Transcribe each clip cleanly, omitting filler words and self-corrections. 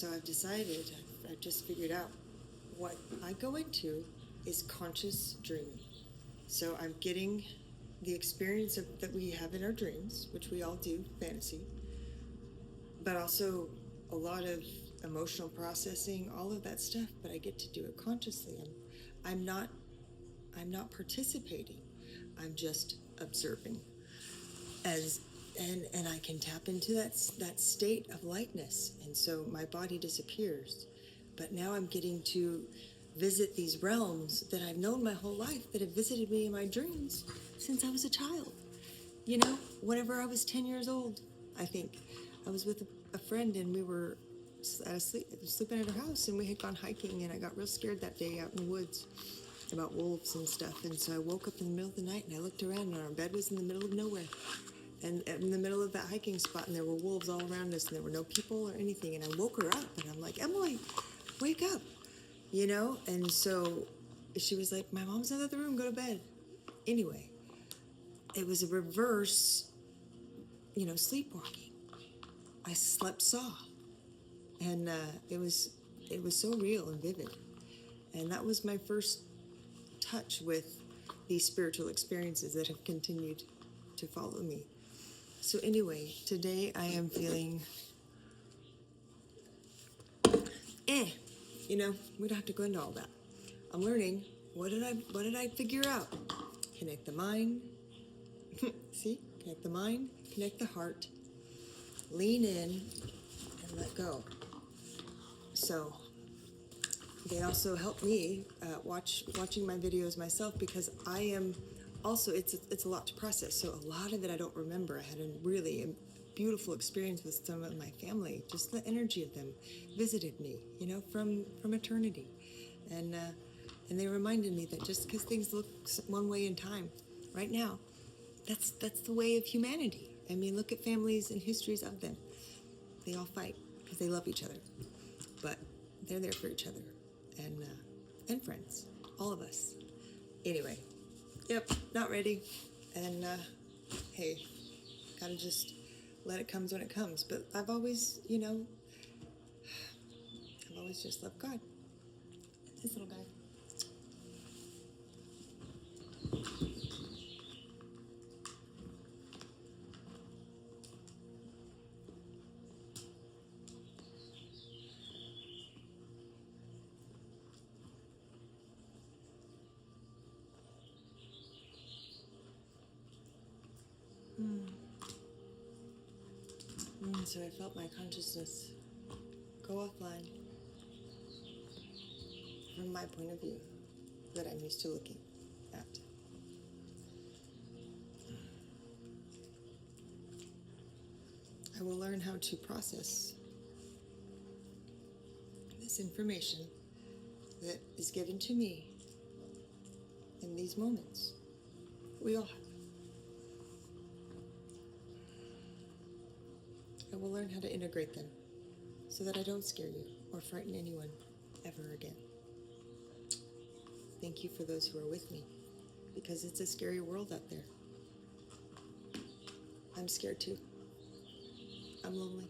So I've decided, I've just figured out what I go into is conscious dreaming. So I'm getting the experience that we have in our dreams, which we all do, fantasy, but also a lot of emotional processing, all of that stuff, but I get to do it consciously. I'm not participating. I'm just observing. And I can tap into that state of lightness, and so my body disappears. But now I'm getting to visit these realms that I've known my whole life, that have visited me in my dreams since I was a child. You know, whenever I was 10 years old, I think I was with a friend, and we were sleeping at her house, and we had gone hiking, and I got real scared that day out in the woods about wolves and stuff. And so I woke up in the middle of the night, and I looked around, and our bed was in the middle of nowhere, and in the middle of that hiking spot, and there were wolves all around us, and there were no people or anything. And I woke her up, and I'm like, Emily, wake up, you know? And so she was like, my mom's in the other room, go to bed. Anyway, it was a reverse, sleepwalking. I slept saw, and it was so real and vivid. And that was my first touch with these spiritual experiences that have continued to follow me. So anyway, today I am feeling, we don't have to go into all that. I'm learning, what did I figure out? Connect the mind, connect the mind, connect the heart, lean in, and let go. So they also help me watching my videos myself, because I am also, it's a lot to process. So a lot of it I don't remember. I had a really beautiful experience with some of my family. Just the energy of them visited me, from eternity, and they reminded me that just because things look one way in time, right now, that's the way of humanity. I mean, look at families and histories of them. They all fight because they love each other, but they're there for each other, and friends, all of us. Anyway, yep, not ready, and hey, gotta just let it come when it comes. But I've always just loved God. This little guy. So I felt my consciousness go offline from my point of view that I'm used to looking at. I will learn how to process this information that is given to me in these moments. We all have. I will learn how to integrate them so that I don't scare you or frighten anyone ever again. Thank you for those who are with me, because it's a scary world out there. I'm scared too. I'm lonely.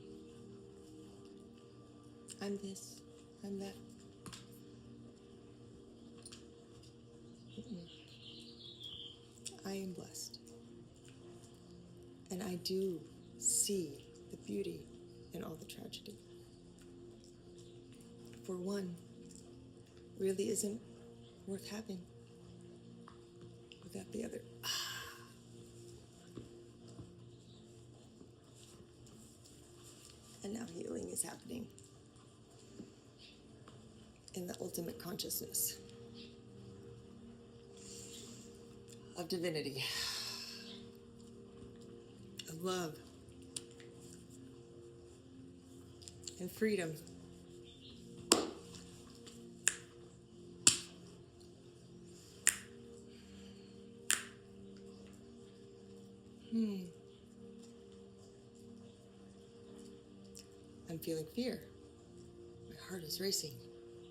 I'm this. I'm that. I am blessed. And I do see the beauty in all the tragedy. For one, really isn't worth having without the other. And now healing is happening in the ultimate consciousness of divinity, of love, and freedom. I'm feeling fear. My heart is racing.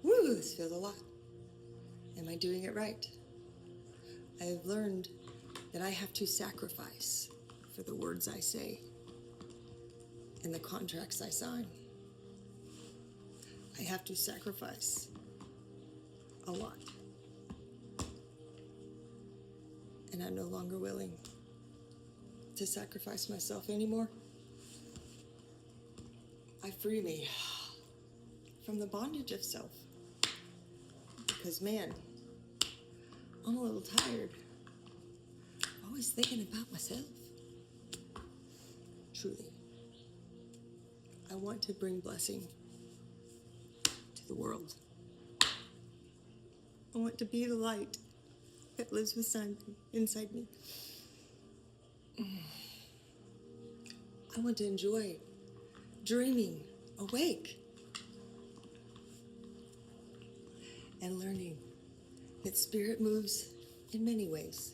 Woo, this feels a lot. Am I doing it right? I have learned that I have to sacrifice for the words I say and the contracts I sign. I have to sacrifice a lot. And I'm no longer willing to sacrifice myself anymore. I free me from the bondage of self. Because man, I'm a little tired. Always thinking about myself. Truly. I want to bring blessing to the world. I want to be the light that lives inside me. I want to enjoy dreaming awake and learning that spirit moves in many ways,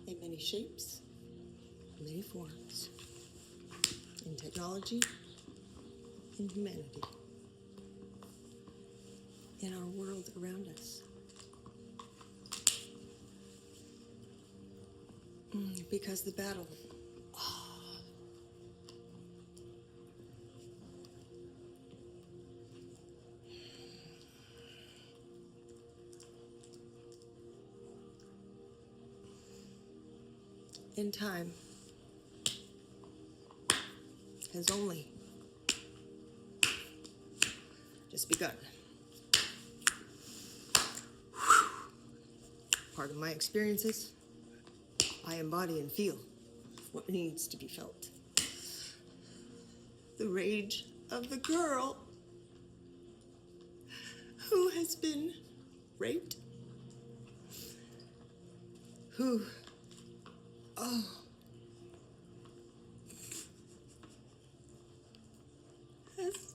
in many shapes, many forms, in technology, in humanity, in our world around us. Because the battle in time has only just begun. Part of my experiences, I embody and feel what needs to be felt. The rage of the girl who has been raped, who, has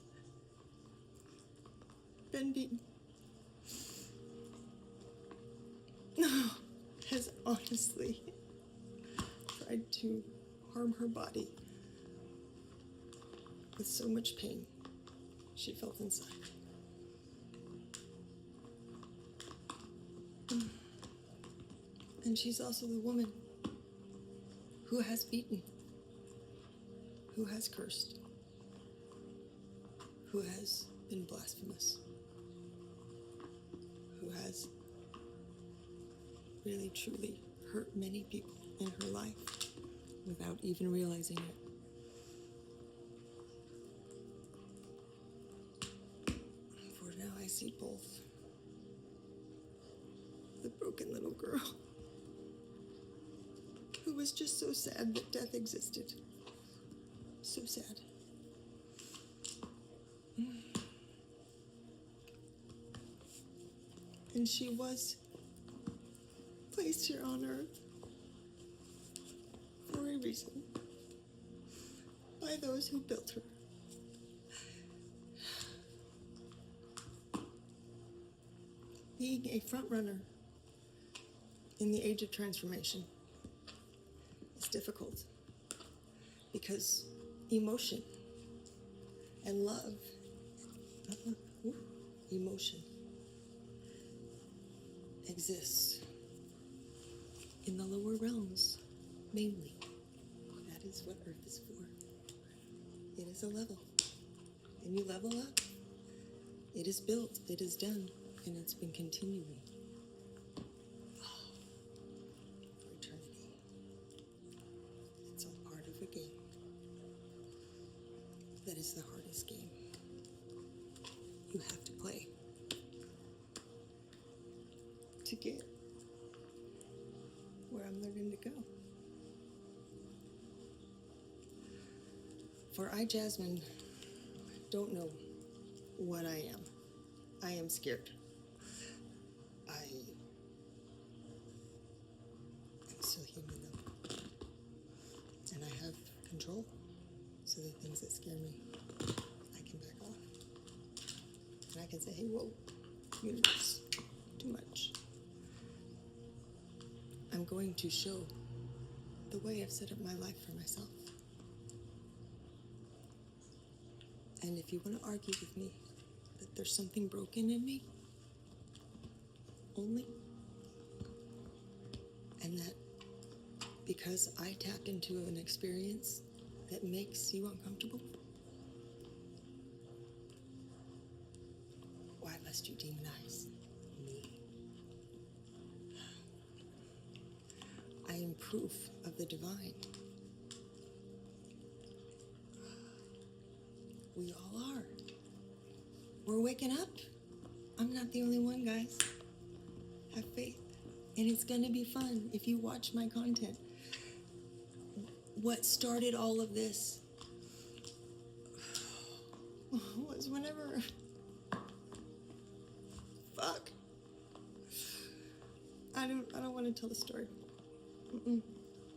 been beaten. Has honestly tried to harm her body with so much pain she felt inside. And she's also the woman who has beaten, who has cursed, who has been blasphemous, who has really truly hurt many people in her life without even realizing it. For now I see both. The broken little girl who was just so sad that death existed. So sad. And she was placed here on earth for a reason by those who built her. Being a front runner in the age of transformation is difficult because emotion and love, emotion exists in the lower realms, mainly. That is what Earth is for. It is a level. And you level up. It is built, it is done, and it's been continuing for eternity. It's all part of a game. That is the hardest game you have to play to get where I'm learning to go. For I, Jasmine, don't know what I am. I am scared. I am still human though. And I have control. So the things that scare me, I can back off. And I can say, hey, whoa, universe, too much. I'm going to show the way I've set up my life for myself. And if you want to argue with me that there's something broken in me, only, and that because I tapped into an experience that makes you uncomfortable, lest you demonize me. I am proof of the divine. We all are. We're waking up. I'm not the only one, guys. Have faith. And it's gonna be fun if you watch my content. What started all of this was whenever... Fuck. I don't want to tell the story.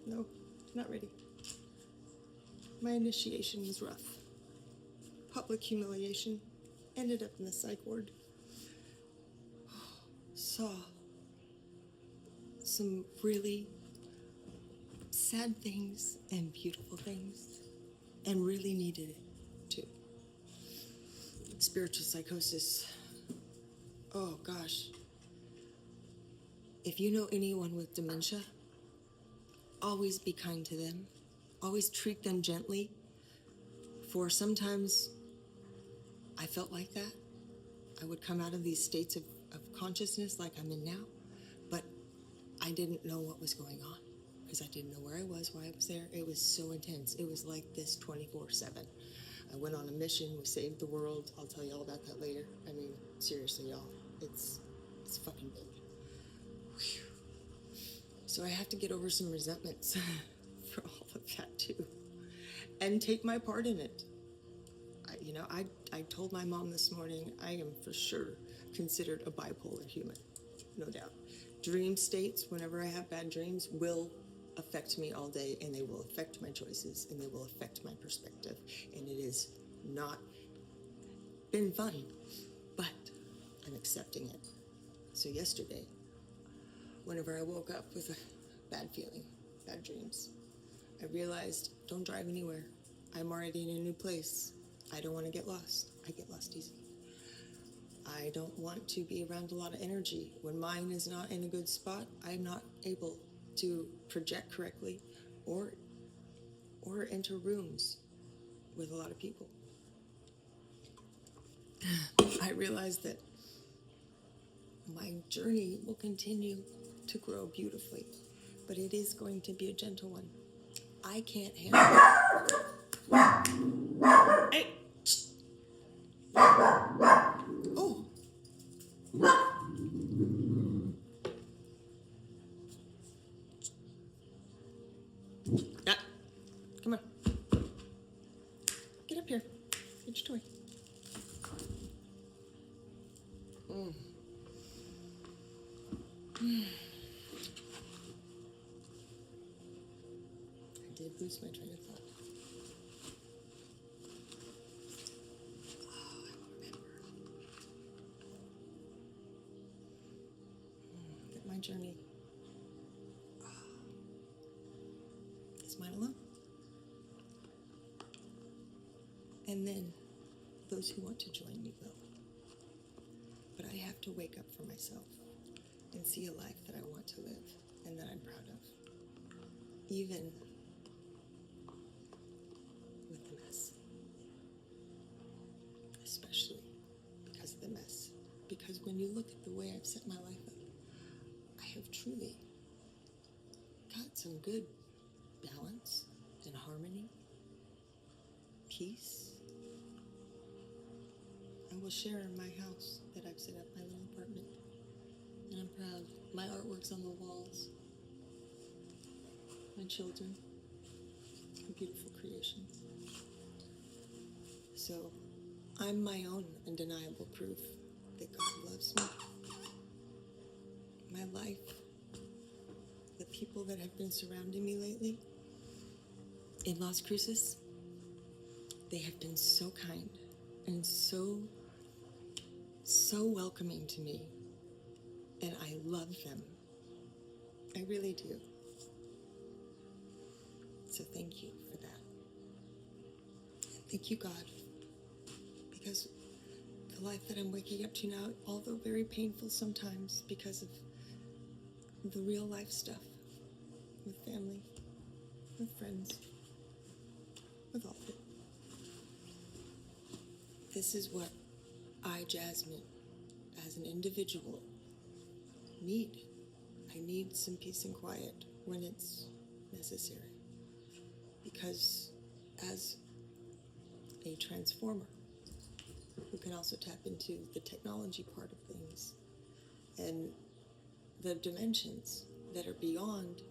No, not ready. My initiation was rough. Public humiliation. Ended up in the psych ward. Saw some really sad things and beautiful things, and really needed it too. Spiritual psychosis. Oh gosh. If you know anyone with dementia, always be kind to them. Always treat them gently. For sometimes I felt like that. I would come out of these states of consciousness like I'm in now, but I didn't know what was going on because I didn't know where I was, why I was there. It was so intense. It was like this 24/7. I went on a mission. We saved the world. I'll tell you all about that later. I mean, seriously, y'all, it's fucking big. Whew. So I have to get over some resentments for all of that too, and take my part in it. I told my mom this morning, I am for sure considered a bipolar human, no doubt. Dream states, whenever I have bad dreams, will affect me all day, and they will affect my choices, and they will affect my perspective. And it has not been fun, but I'm accepting it. So yesterday, whenever I woke up with a bad feeling, bad dreams, I realized, don't drive anywhere. I'm already in a new place. I don't want to get lost. I get lost easy. I don't want to be around a lot of energy. When mine is not in a good spot, I'm not able to project correctly or enter rooms with a lot of people. I realized that my journey will continue to grow beautifully, but it is going to be a gentle one. I can't handle it. Hey! Oh! Yeah. Come on. Get up here. Get your toy. I did lose my train of thought. Oh, I remember. That my journey is mine alone. And then those who want to join me will. But I have to wake up for myself and see a life that I want to live and that I'm proud of. Even with the mess. Especially because of the mess. Because when you look at the way I've set my life up, I have truly got some good balance and harmony, peace. I will share my house that I've set up, my little apartment. And I'm proud. My artwork's on the walls. My children. Beautiful creations. So, I'm my own undeniable proof that God loves me. My life, the people that have been surrounding me lately, in Las Cruces, they have been so kind and so welcoming to me. And I love them. I really do. So thank you for that. And thank you, God. Because the life that I'm waking up to now, although very painful sometimes because of the real life stuff, with family, with friends, with all of it. This is what I, Jasmine, as an individual, need. I need some peace and quiet when it's necessary. Because as a transformer, who can also tap into the technology part of things and the dimensions that are beyond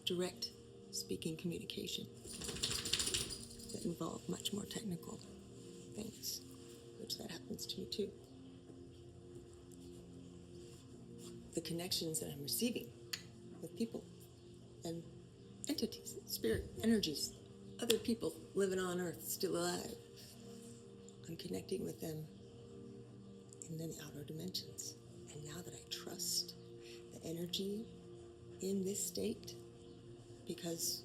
direct speaking communication, that involve much more technical things, which that happens to me too. The connections that I'm receiving with people and entities, spirit, energies, other people living on Earth, still alive. I'm connecting with them in the outer dimensions. And now that I trust the energy in this state, because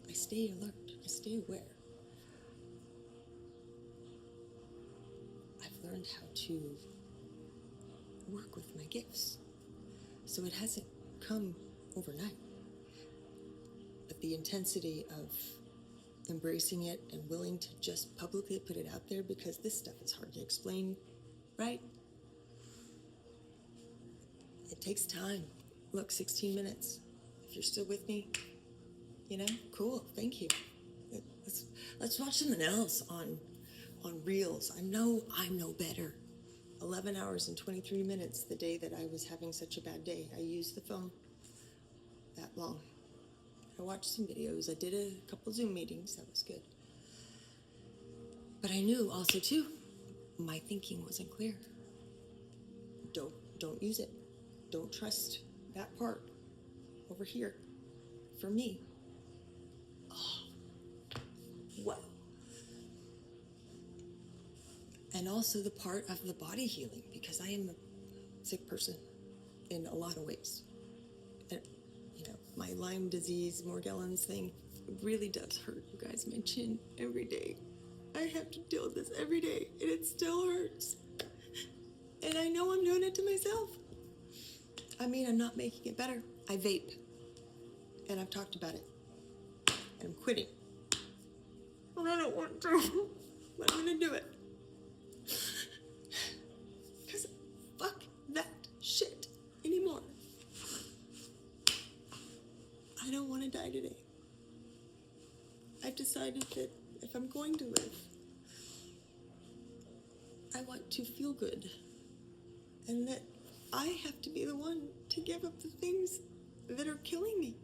I stay alert, I stay aware. I've learned how to work with my gifts. So it hasn't come overnight. But the intensity of embracing it and willing to just publicly put it out there, because this stuff is hard to explain, right? It takes time. Look, 16 minutes. If you're still with me, cool, thank you. Let's watch something else on Reels. I know better. 11 hours and 23 minutes the day that I was having such a bad day. I used the phone that long. I watched some videos. I did a couple Zoom meetings. That was good. But I knew also, too, my thinking wasn't clear. Don't use it. Don't trust that part over here for me. Oh, wow. And also the part of the body healing, because I am a sick person in a lot of ways. And, my Lyme disease, Morgellons thing, really does hurt, you guys. My chin every day. I have to deal with this every day, and it still hurts. And I know I'm doing it to myself. I mean, I'm not making it better. I vape, and I've talked about it, and I'm quitting. And I don't want to, but I'm gonna do it. Because fuck that shit anymore. I don't want to die today. I've decided that if I'm going to live, I want to feel good. And that I have to be the one to give up the things that are killing me.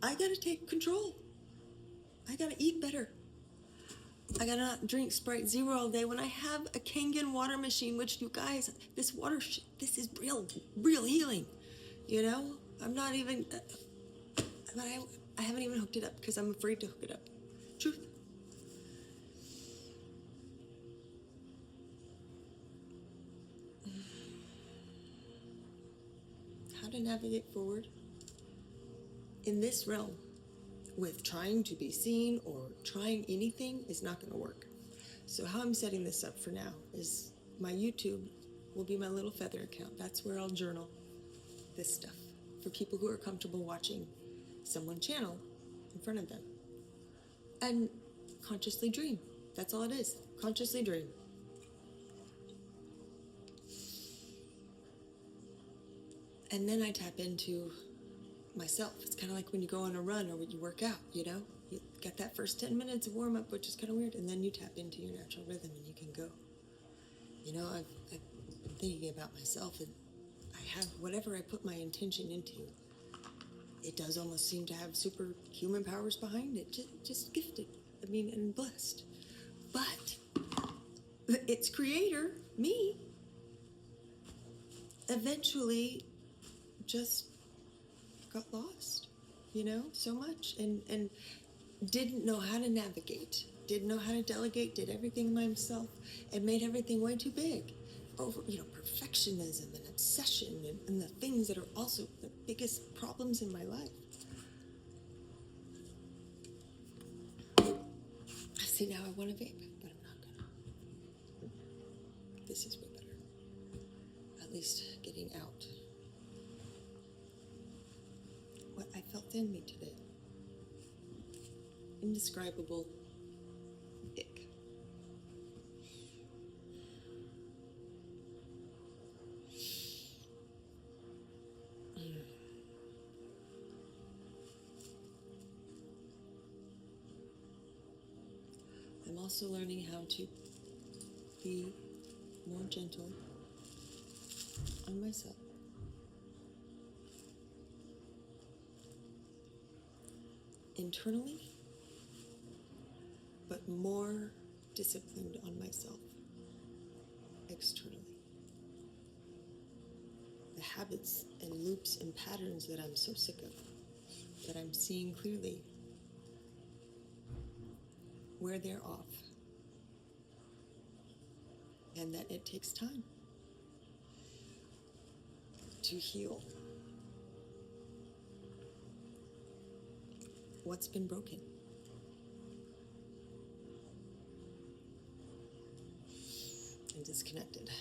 I gotta take control. I gotta eat better. I gotta not drink Sprite Zero all day when I have a Kangen water machine, which, you guys, this water shit, this is real healing. I'm not even, I haven't even hooked it up because I'm afraid to hook it up. Truth. How to navigate forward in this realm with trying to be seen or trying anything is not going to work. So how I'm setting this up for now is my YouTube will be my little feather account. That's where I'll journal this stuff for people who are comfortable watching someone channel in front of them. And consciously dream. That's all it is. Consciously dream. And then I tap into myself. It's kind of like when you go on a run or when you work out, You got that first 10 minutes of warm up, which is kind of weird, and then you tap into your natural rhythm and you can go. I've been thinking about myself, and I have whatever I put my intention into, it does almost seem to have superhuman powers behind it. Just gifted, and blessed. But its creator, me, eventually just got lost, so much, and didn't know how to navigate, didn't know how to delegate, did everything by himself, and made everything way too big. Over, perfectionism and obsession and the things that are also the biggest problems in my life. See, now I want to vape, but I'm not gonna. This is way better. At least getting out what I felt in me today. Indescribable ick. I'm also learning how to be more gentle on myself. Internally, but more disciplined on myself externally. The habits and loops and patterns that I'm so sick of, that I'm seeing clearly where they're off, and that it takes time to heal what's been broken. And disconnected.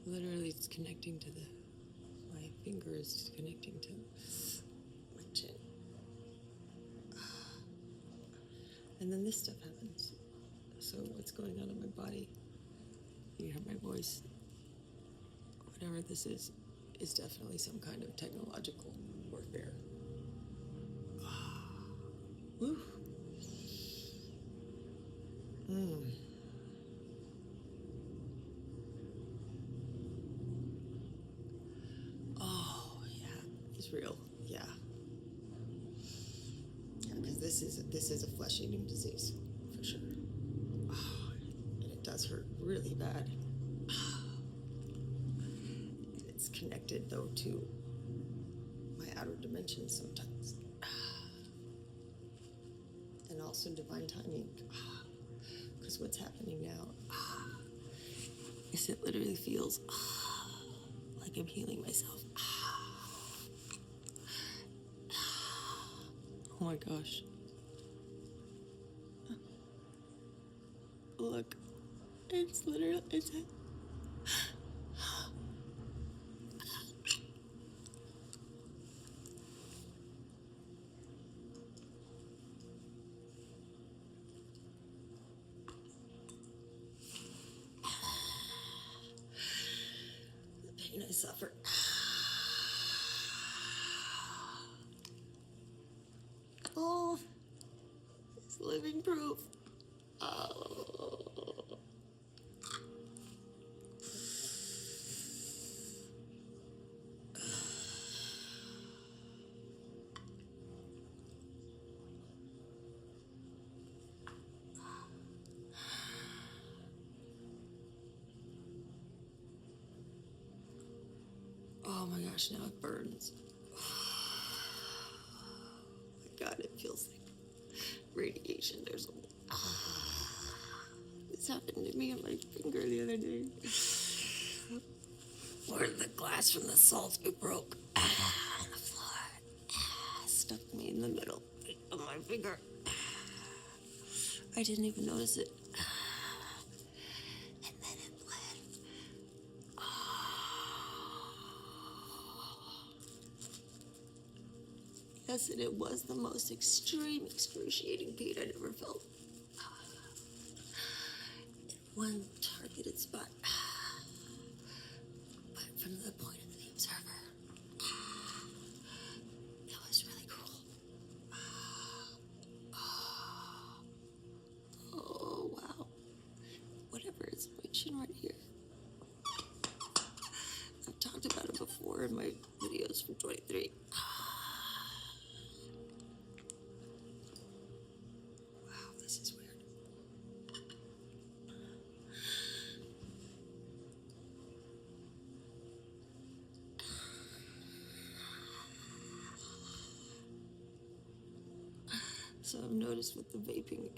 Literally, it's connecting to my finger is connecting to my chin. And then this stuff happens. So what's going on in my body? You hear my voice. Whatever this is definitely some kind of technological warfare. Woo. Oh, yeah, it's real. Yeah. Yeah, because this is a flesh-eating disease, for sure. Oh, and it does hurt really bad. And it's connected, though, to my outer dimensions sometimes. And also divine timing. Because what's happening now is it literally feels like I'm healing myself. Oh my gosh. Look, it's literally, the pain I suffer. Oh, it's living proof. Oh. Oh my gosh, now it burns. Oh my God, it feels like radiation. There's this happened to me on my finger the other day. Where the glass from the salt it broke on the floor. Stuck me in the middle of my finger. I didn't even notice it. And then it bled. Yes, and it was the most extreme, excruciating pain I'd ever felt. In one targeted spot. But from the point of the observer, it was really cruel. Oh, wow. Whatever is my chin right here. I've talked about it before in my videos from 23. Wow, this is weird. also have noticed with the vaping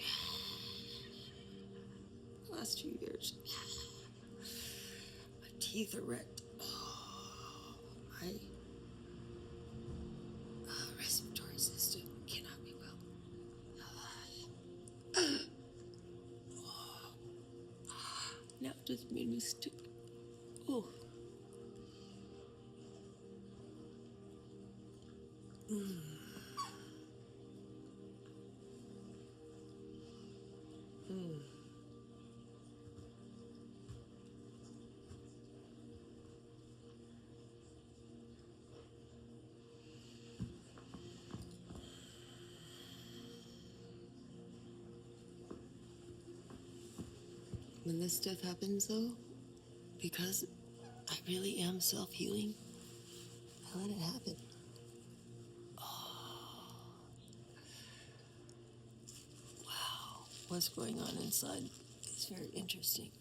the last 2 years, my teeth are wrecked. My respiratory system cannot be well. Now it just made me stupid. Oh. When this stuff happens, though, because I really am self-healing, I let it happen. Wow, what's going on inside is very interesting.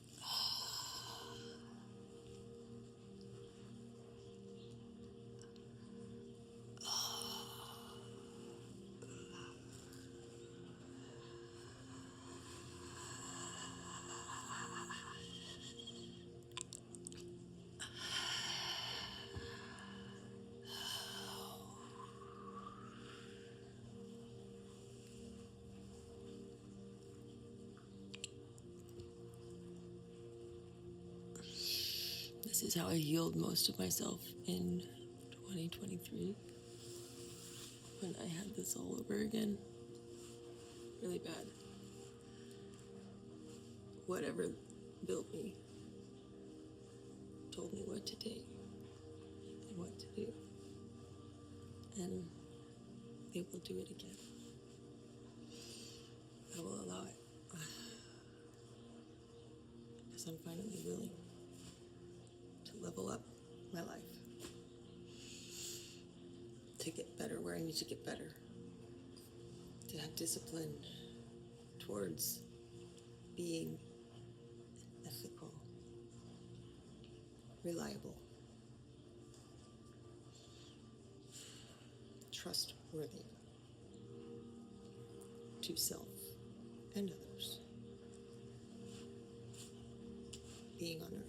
This is how I healed most of myself in 2023, when I had this all over again. Really bad. Whatever built me told me what to take and what to do. And they will do it again. I will allow it. Because I'm finally willing to level up my life. To get better where I need to get better. To have discipline towards being ethical, reliable, trustworthy to self and others. Being on earth.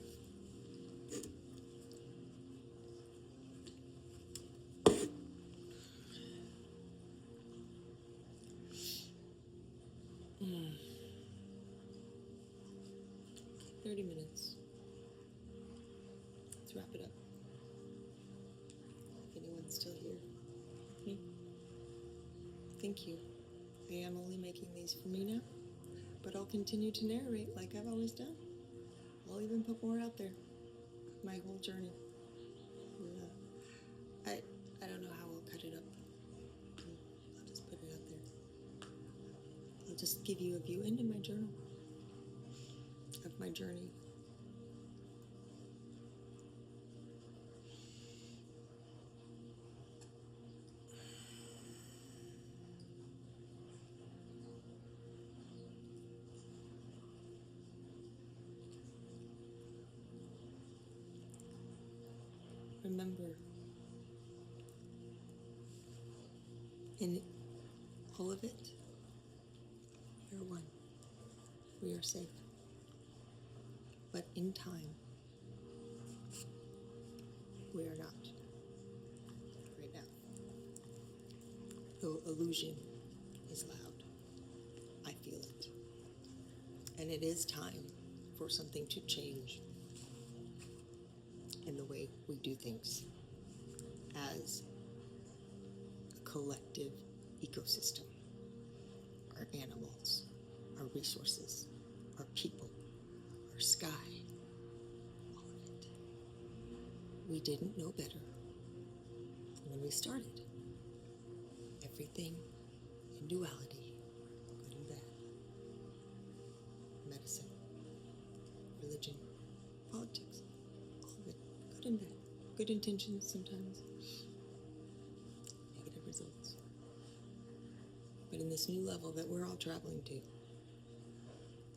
30 minutes. Let's wrap it up. If anyone's still here. Thank you. I am only making these for me now, but I'll continue to narrate like I've always done. I'll even put more out there. My whole journey. I don't know how I'll cut it up. I'll just put it out there. I'll just give you a view into my journal. Of my journey. Remember, in all of it, we are one. We are safe. But in time, we are not. Right now. The illusion is loud. I feel it. And it is time for something to change in the way we do things as a collective ecosystem. Our animals, our resources, our people, our sky, all of it. We didn't know better when we started. Everything in duality, good and bad. Medicine, religion, politics, all of it, good and bad. Good intentions sometimes, negative results. But in this new level that we're all traveling to,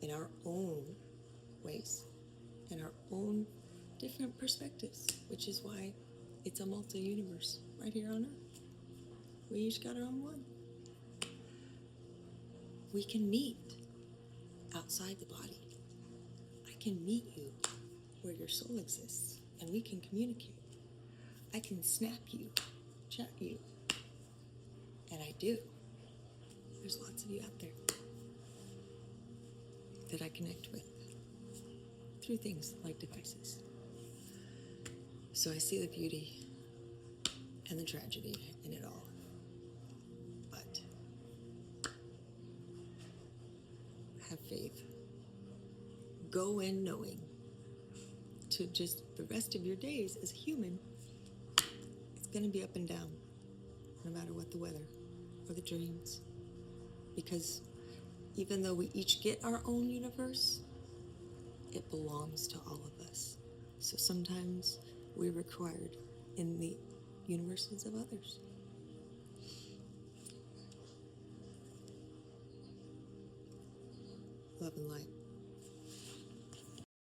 in our own ways, in our own different perspectives, which is why it's a multi-universe right here on Earth. We each got our own one. we can meet outside the body. I can meet you where your soul exists, and we can communicate. I can snap you, chat you, and I do. There's lots of you out there that I connect with through things like devices. So I see the beauty and the tragedy in it all. But have faith. Go in knowing to just the rest of your days as a human, it's going to be up and down, no matter what the weather or the dreams. Because even though we each get our own universe, it belongs to all of us. So sometimes we're required in the universes of others. Love and light.